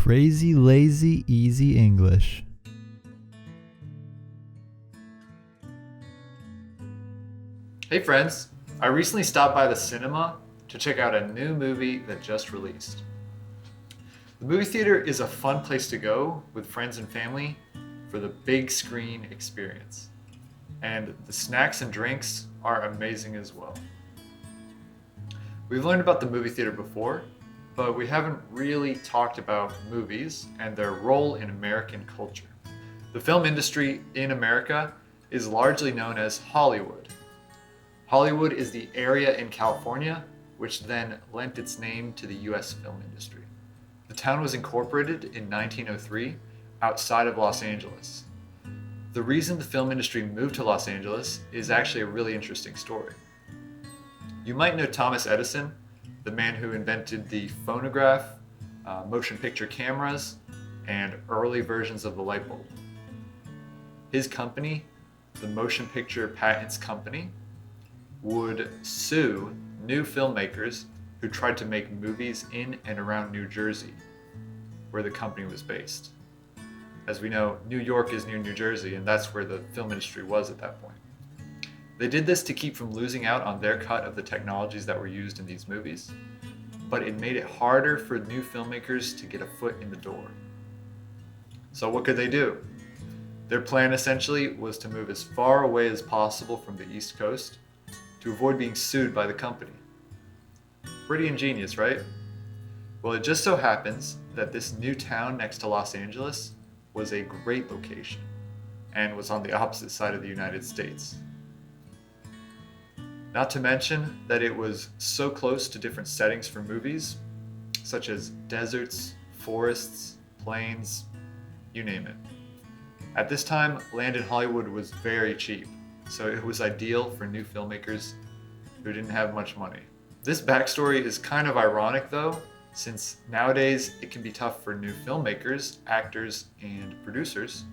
Crazy, lazy, easy English. Hey friends, I recently stopped by the cinema to check out a new movie that just released. The movie theater is a fun place to go with friends and family for the big screen experience. And the snacks and drinks are amazing as well. We've learned about the movie theater before, but we haven't really talked about movies and their role in American culture. The film industry in America is largely known as Hollywood. Hollywood is the area in California which then lent its name to the US film industry. The town was incorporated in 1903 outside of Los Angeles. The reason the film industry moved to Los Angeles is actually a really interesting story. You might know Thomas Edison, the man who invented the phonograph, motion picture cameras, and early versions of the light bulb. His company, the Motion Picture Patents Company, would sue new filmmakers who tried to make movies in and around New Jersey, where the company was based. As we know, New York is near New Jersey, and that's where the film industry was at that point. They did this to keep from losing out on their cut of the technologies that were used in these movies, but it made it harder for new filmmakers to get a foot in the door. So what could they do? Their plan essentially was to move as far away as possible from the East Coast to avoid being sued by the company. Pretty ingenious, right? Well, it just so happens that this new town next to Los Angeles was a great location and was on the opposite side of the United States. Not to mention that it was so close to different settings for movies, such as deserts, forests, plains, you name it. At this time, land in Hollywood was very cheap, so it was ideal for new filmmakers who didn't have much money. This backstory is kind of ironic though, since nowadays it can be tough for new filmmakers, actors, and producers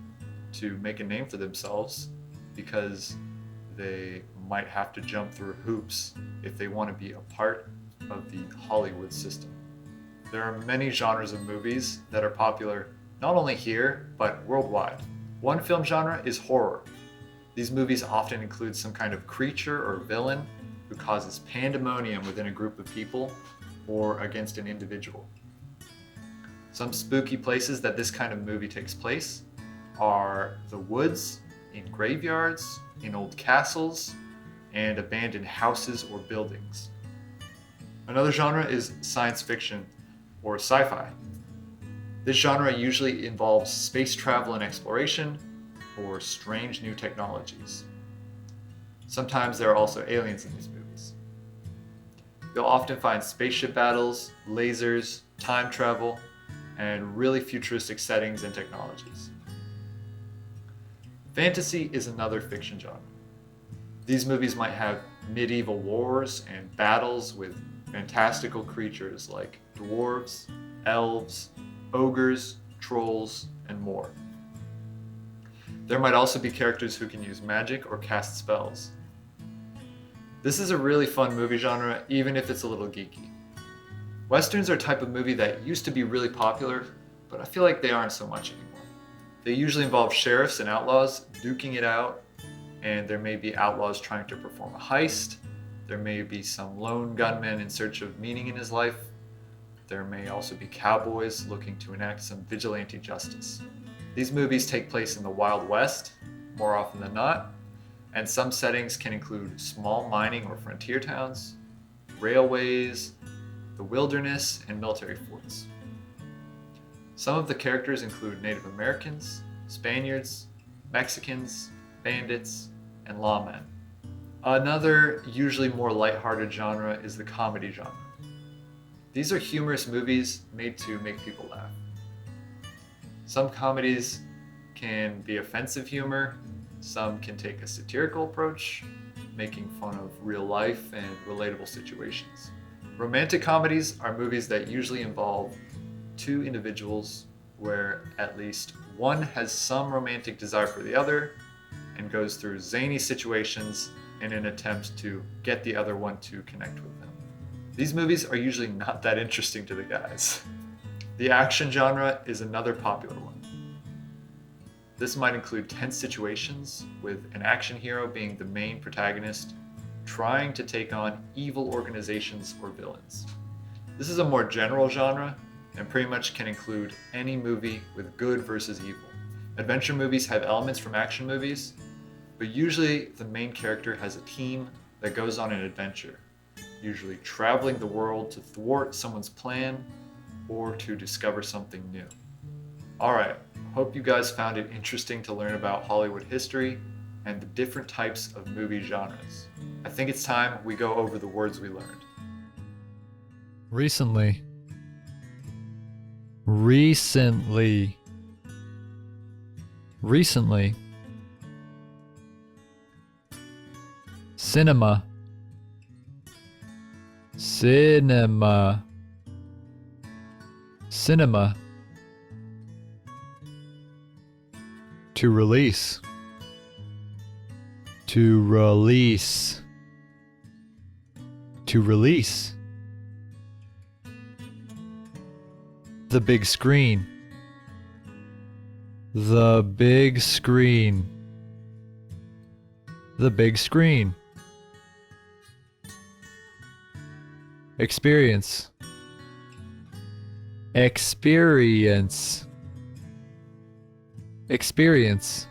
to make a name for themselves because they might have to jump through hoops if they want to be a part of the Hollywood system. There are many genres of movies that are popular not only here, but worldwide. One film genre is horror. These movies often include some kind of creature or villain who causes pandemonium within a group of people or against an individual. Some spooky places that this kind of movie takes place are the woods, in graveyards, in old castles, and abandoned houses or buildings. Another genre is science fiction or sci-fi. This genre usually involves space travel and exploration or strange new technologies. Sometimes there are also aliens in these movies. You'll often find spaceship battles, lasers, time travel, and really futuristic settings and technologies. Fantasy is another fiction genre. These movies might have medieval wars and battles with fantastical creatures like dwarves, elves, ogres, trolls, and more. There might also be characters who can use magic or cast spells. This is a really fun movie genre, even if it's a little geeky. Westerns are a type of movie that used to be really popular, but I feel like they aren't so much anymore. They usually involve sheriffs and outlaws duking it out, and there may be outlaws trying to perform a heist. There may be some lone gunman in search of meaning in his life. There may also be cowboys looking to enact some vigilante justice. These movies take place in the Wild West, more often than not, and some settings can include small mining or frontier towns, railways, the wilderness, and military forts. Some of the characters include Native Americans, Spaniards, Mexicans, bandits, and lawmen. Another, usually more lighthearted genre is the comedy genre. These are humorous movies made to make people laugh. Some comedies can be offensive humor, some can take a satirical approach, making fun of real life and relatable situations. Romantic comedies are movies that usually involve two individuals where at least one has some romantic desire for the other and goes through zany situations in an attempt to get the other one to connect with them. These movies are usually not that interesting to the guys. The action genre is another popular one. This might include tense situations, with an action hero being the main protagonist, trying to take on evil organizations or villains. This is a more general genre, and pretty much can include any movie with good versus evil. Adventure movies have elements from action movies, but usually the main character has a team that goes on an adventure, usually traveling the world to thwart someone's plan or to discover something new. Alright, hope you guys found it interesting to learn about Hollywood history and the different types of movie genres. I think it's time we go over the words we learned. Recently. Recently. Recently. Cinema. Cinema. Cinema. To release. To release. To release. The big screen. The big screen. The big screen. Experience. Experience. Experience.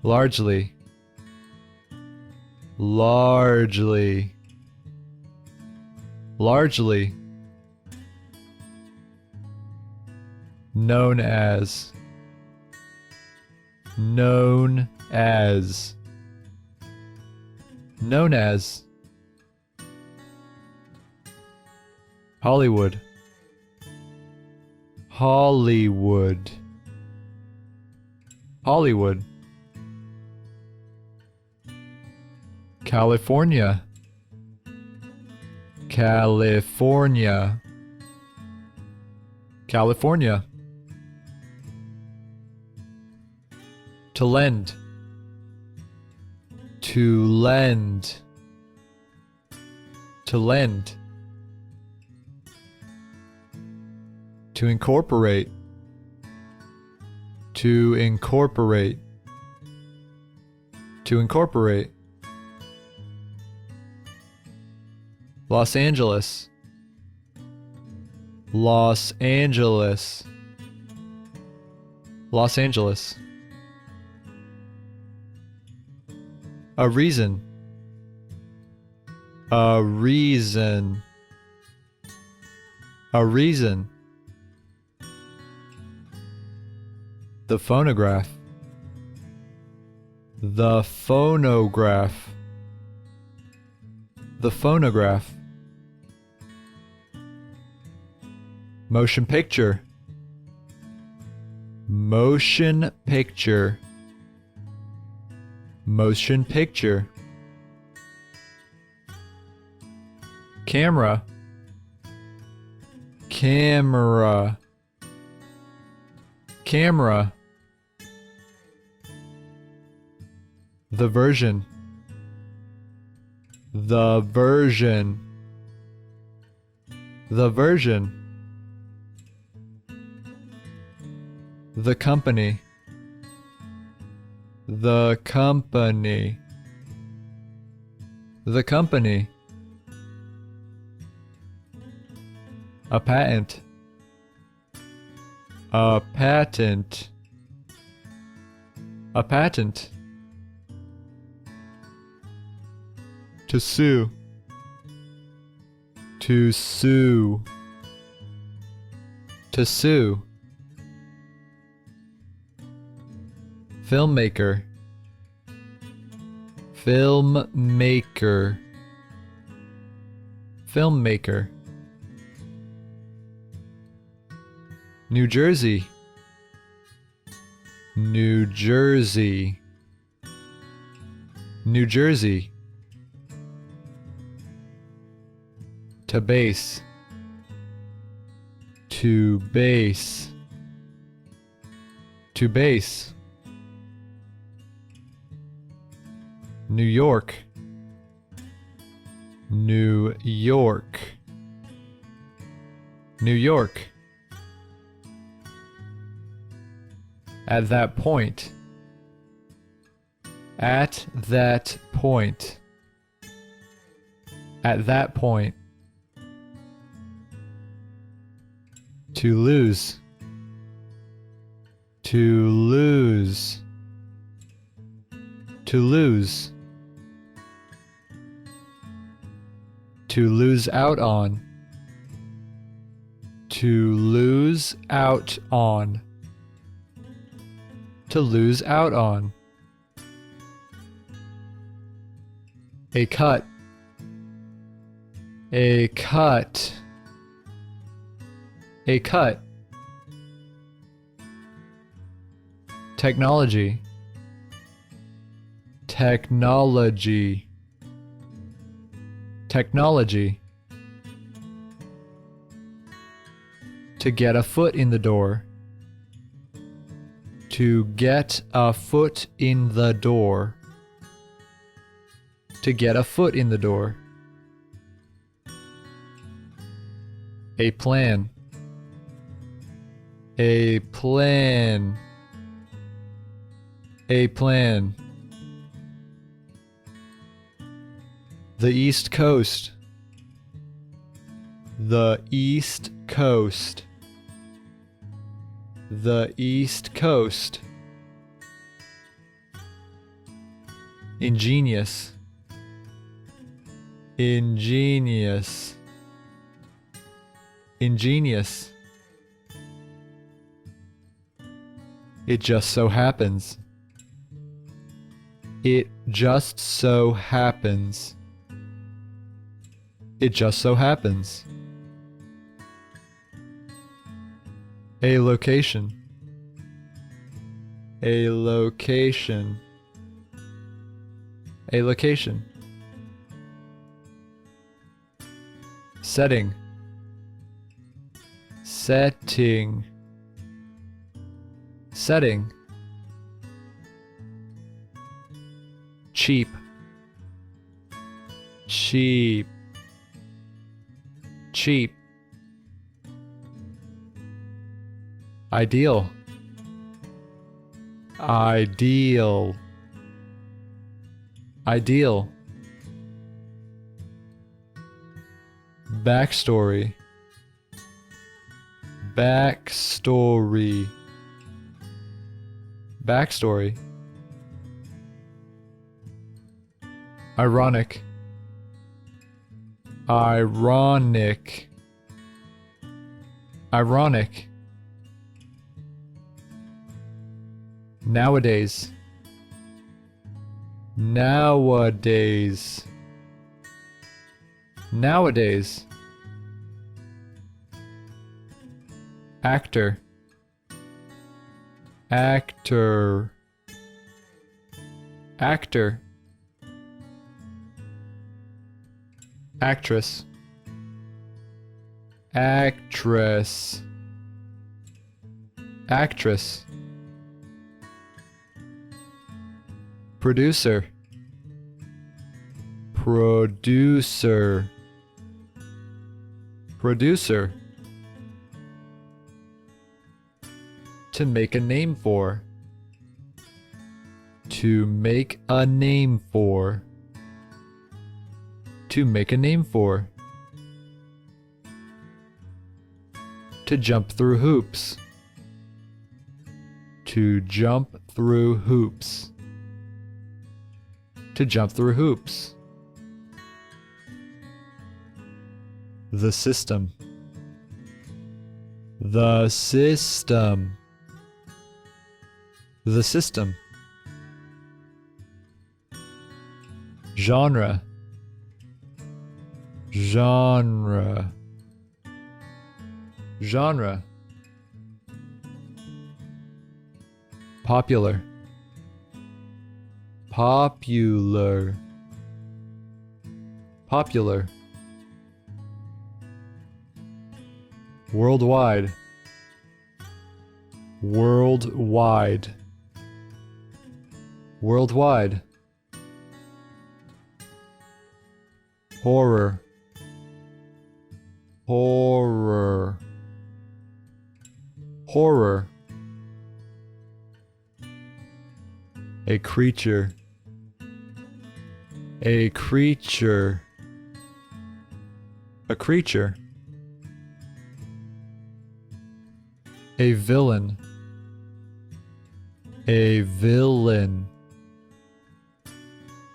Largely. Largely. Largely. Known as. Known as. Known as. Hollywood. Hollywood. Hollywood. California. California. California. To lend. To lend. To lend. To incorporate. To incorporate. To incorporate. Los Angeles. Los Angeles. Los Angeles. A reason. A reason. A reason. The phonograph. The phonograph. The phonograph. Motion picture. Motion picture. Motion picture. Camera. Camera. Camera. The version. The version. The version. The company. The company. The company. A patent. A patent. A patent. To sue. To sue. To sue. Filmmaker. Filmmaker. Filmmaker. New Jersey. New Jersey. New Jersey. To base. To base. To base. New York. New York. New York. At that point. At that point. At that point. To lose. To lose. To lose. To lose out on. To lose out on. To lose out on. A cut. A cut. A cut. Technology. Technology. Technology. To get a foot in the door. To get a foot in the door. To get a foot in the door. A plan. A plan. A plan. The East Coast. The East Coast. The East Coast. Ingenious. Ingenious. Ingenious. It just so happens. It just so happens. It just so happens. A location. A location. A location. Setting. Setting. Setting. Cheap. Cheap. Cheap. Ideal. Ideal. Ideal. Backstory. Backstory. Backstory. Ironic. Ironic. Ironic. Nowadays. Nowadays. Nowadays. Actor. Actor. Actor. Actress. Actress. Actress. Producer. Producer. Producer. To make a name for. To make a name for. To make a name for. To jump through hoops. To jump through hoops. To jump through hoops. The system. The system. The system. Genre. Genre. Genre. Popular. Popular. Popular. Worldwide. Worldwide. Worldwide. Horror. Horror. horror, a creature, a creature, a creature, a villain, a villain,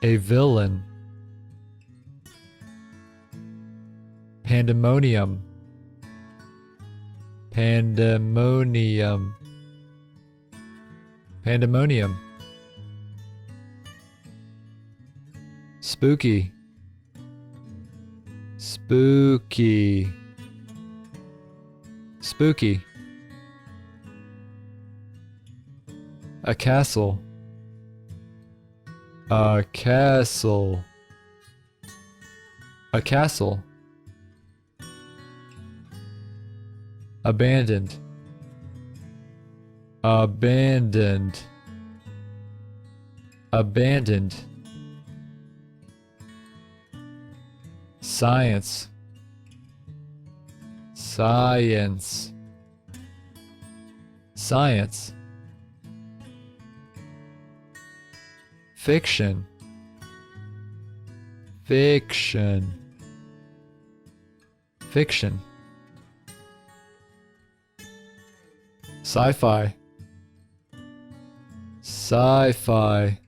a villain, pandemonium, pandemonium, pandemonium, spooky, spooky, spooky, a castle, a castle, a castle, abandoned, abandoned, abandoned, science, science, science, fiction, fiction, fiction, sci-fi, sci-fi,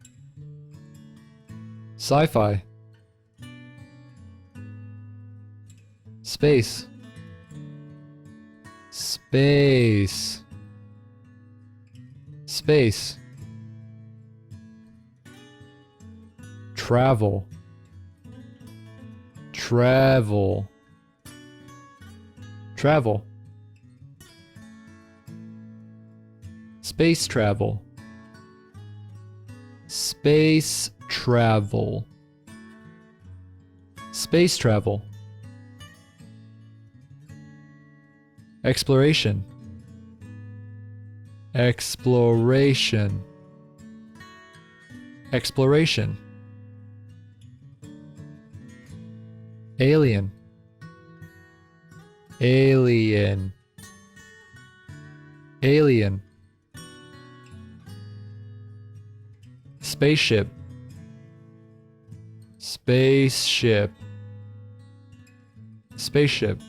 sci-fi, space, space, space, travel, travel, travel, space travel, space travel, space travel, exploration, exploration, exploration, alien, alien, alien, spaceship, spaceship, spaceship,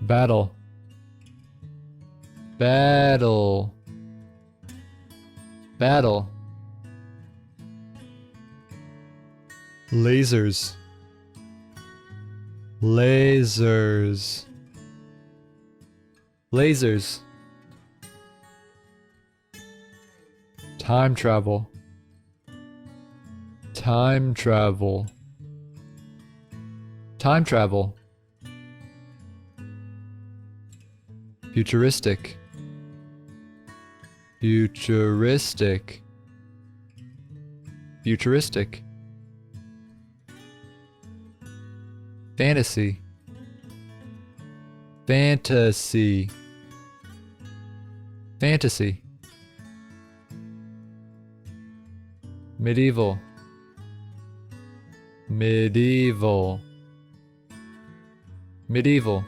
battle, battle, battle, lasers, lasers, lasers, time travel, time travel, time travel, futuristic, futuristic, futuristic, fantasy, fantasy, fantasy, medieval, medieval, medieval,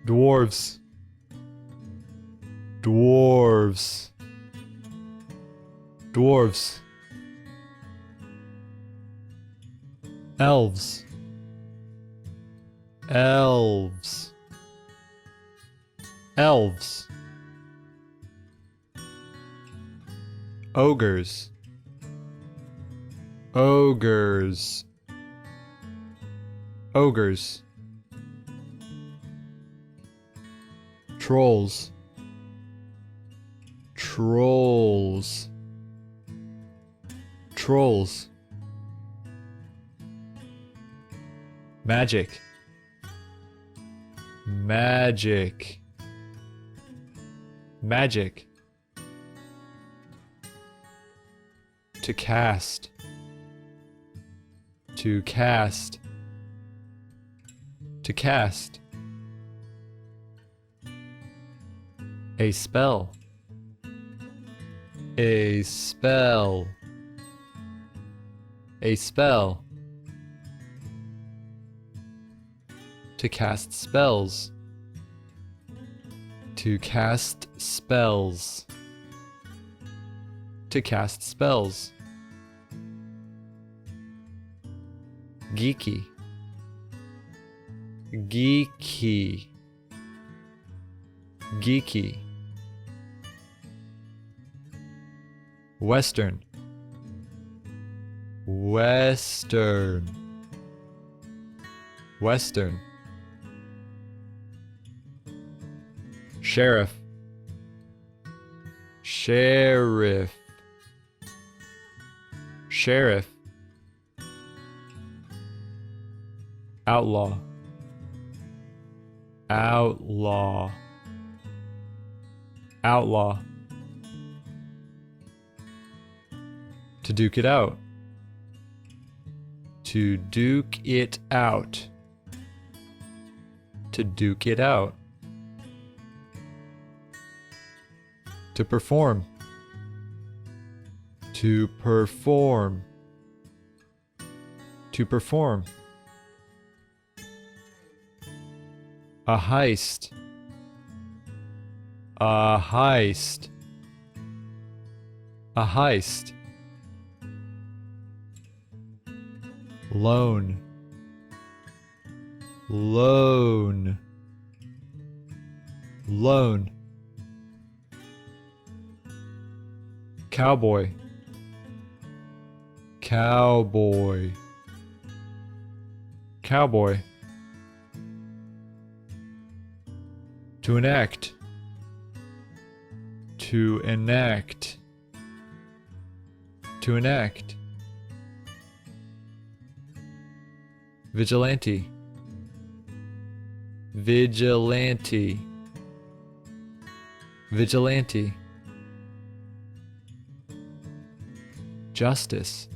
dwarves, dwarves, dwarves, elves, elves, elves, ogres, ogres, ogres, trolls, trolls, trolls, magic, magic, magic, to cast, to cast, to cast, a spell, a spell, a spell, To cast spells. To cast spells. To cast spells. Geeky. Geeky. Geeky. Western. Western. Western. Sheriff. Sheriff. Sheriff. Outlaw. Outlaw. Outlaw. To duke it out. To duke it out. To duke it out. To perform. To perform. To perform. A heist. A heist. A heist. Loan. Loan. Loan. Cowboy. Cowboy. Cowboy. To enact. To enact. To enact. Vigilante. Vigilante. Vigilante. Justice.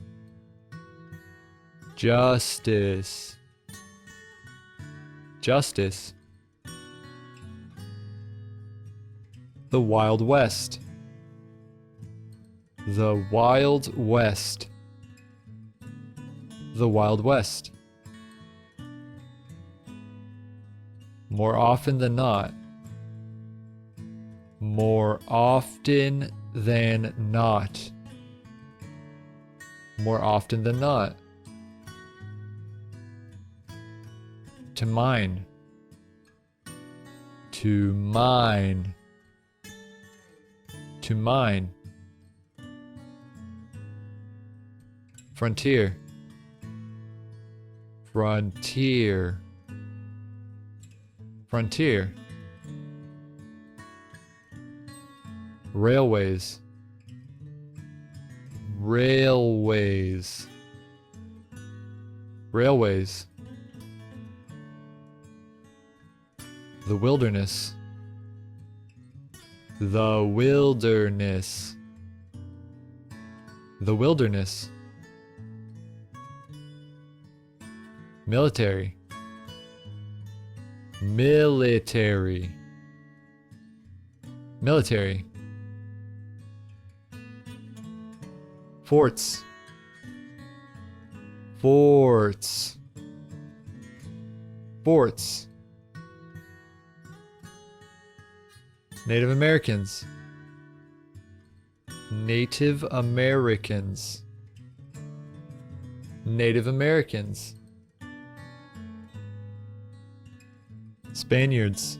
Justice. Justice. The Wild West. The Wild West. The Wild West. More often than not. More often than not. More often than not. To mine. To mine. To mine. Frontier. Frontier. Frontier. Railways. Railways. Railways. The wilderness. The wilderness. The wilderness. Military. Military. Military. Forts. Forts. Forts. Native Americans. Native Americans. Native Americans. Spaniards.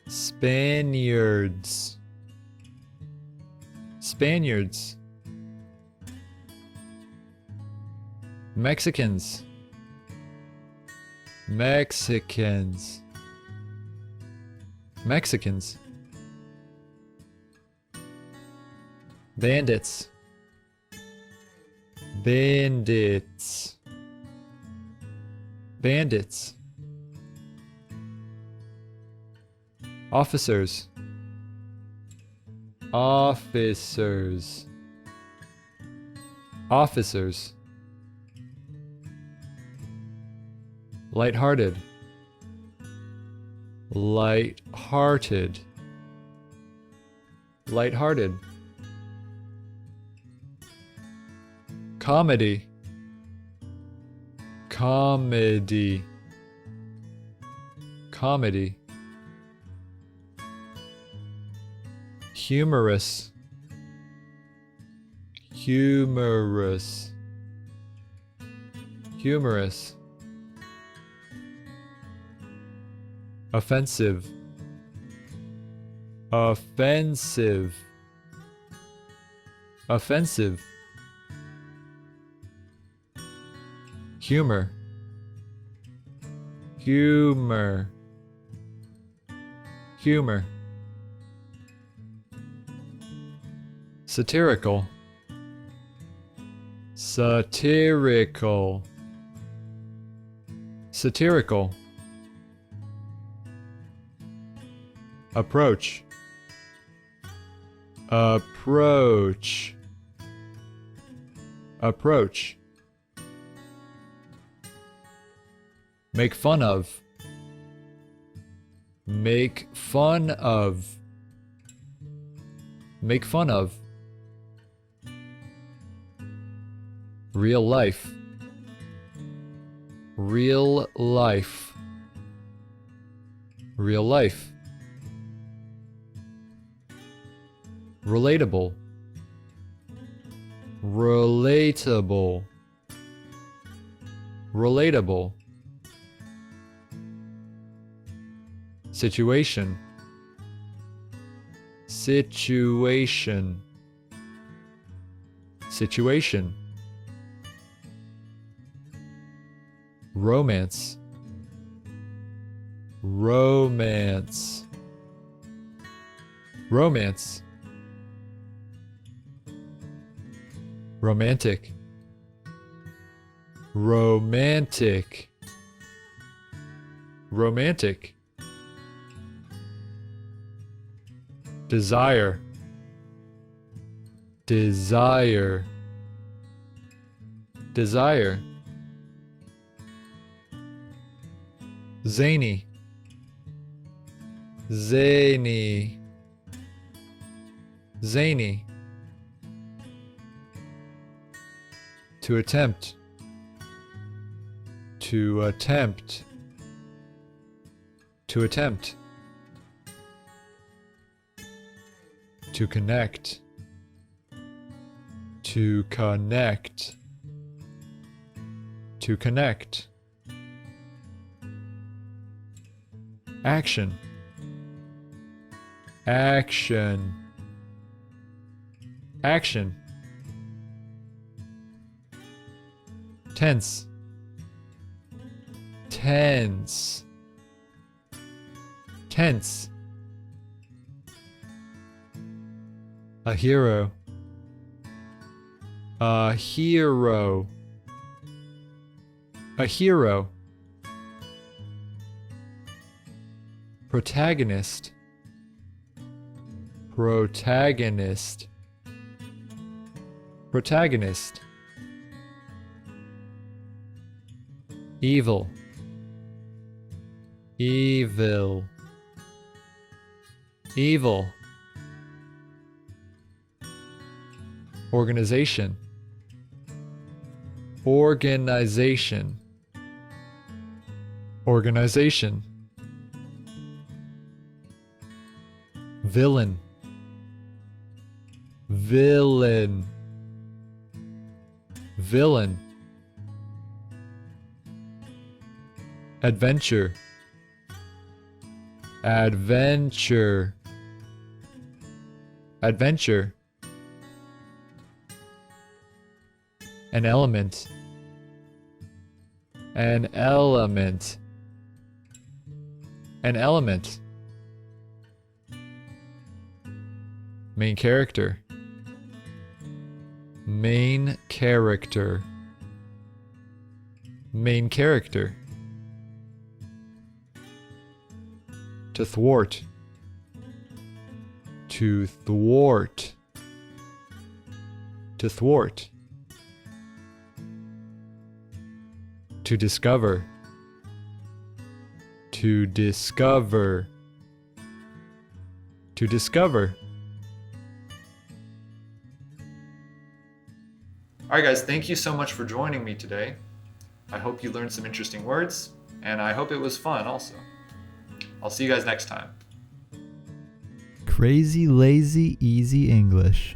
Spaniards. Spaniards. Mexicans. Mexicans. Mexicans. Bandits. Bandits. Bandits. Officers. Officers. Officers. Light-hearted. Light-hearted. Light-hearted. Comedy. Comedy. comedy, humorous, humorous, humorous, offensive, offensive, offensive, humor, humor, humor, satirical, satirical, satirical, approach, approach, approach, make fun of, make fun of, make fun of, real life, real life, real life, relatable, relatable, relatable, situation, situation, situation, romance, romance, romance, romantic, romantic, romantic, desire, desire, desire, zany, zany, zany, to attempt, to attempt, to attempt, to connect, to connect, to connect, action, action, action, tense, tense, tense, a hero, a hero, a hero, protagonist, protagonist, protagonist, evil, evil, evil, organization, organization, organization, villain, villain, villain, adventure, adventure, adventure, an element, an element, an element, main character, main character, main character, to thwart, to thwart, to thwart, to discover, to discover, to discover. Alright guys, thank you so much for joining me today. I hope you learned some interesting words, and I hope it was fun also. I'll see you guys next time. Crazy, lazy, easy English.